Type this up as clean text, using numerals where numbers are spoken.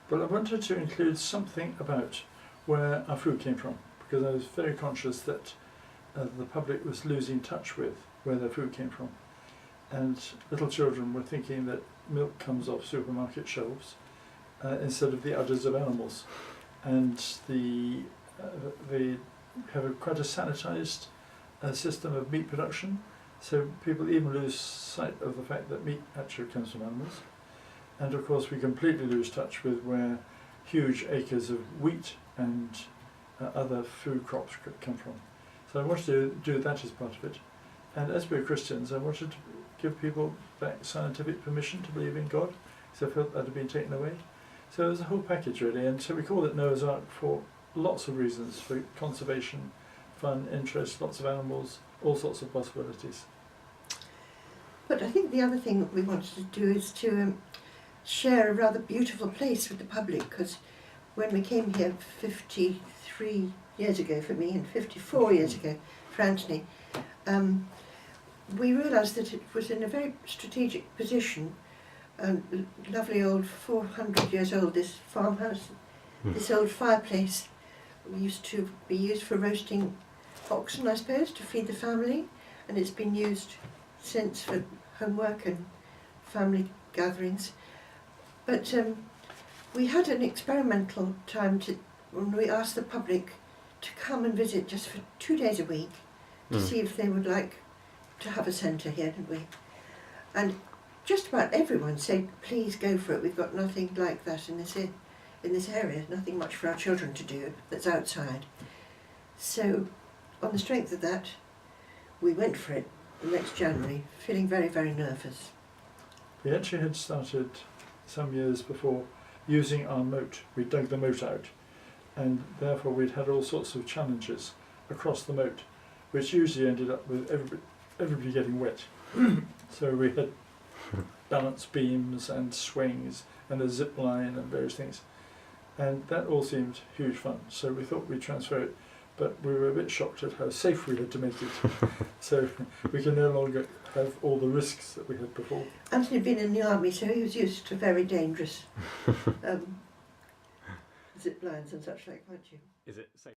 But I wanted to include something about where our food came from, because I was very conscious that the public was losing touch with where their food came from. And little children were thinking that milk comes off supermarket shelves instead of the udders of animals. And they have quite a sanitised system of meat production, so people even lose sight of the fact that meat actually comes from animals. And of course we completely lose touch with where huge acres of wheat and other food crops come from. So I wanted to do that as part of it. And as we're Christians, I wanted to give people back scientific permission to believe in God, because I felt that had been taken away. So there's a whole package really, and so we call it Noah's Ark for lots of reasons, for conservation, fun, interest, lots of animals, all sorts of possibilities. But I think the other thing that we wanted to do is to share a rather beautiful place with the public, because when we came here 53 years ago for me and 54 years ago for Anthony, we realised that it was in a very strategic position. Lovely old 400 years old, this farmhouse, this old fireplace used to be used for roasting oxen, I suppose, to feed the family, and it's been used since for homework and family gatherings. But we had an experimental time when we asked the public to come and visit just for 2 days a week to see if they would like to have a centre here, didn't we? And just about everyone said, please go for it, we've got nothing like that in this area, nothing much for our children to do that's outside. So on the strength of that, we went for it the next January, feeling very, very nervous. We actually had started some years before using our moat. We dug the moat out, and therefore we'd had all sorts of challenges across the moat, which usually ended up with everybody getting wet. So we had balance beams and swings and a zip line and various things, and that all seemed huge fun, so we thought we'd transfer it, but we were a bit shocked at how safe we had to make it. So we can no longer have all the risks that we had before. Anthony had been in the army, so he was used to very dangerous zip lines and such like, weren't you? Is it safe?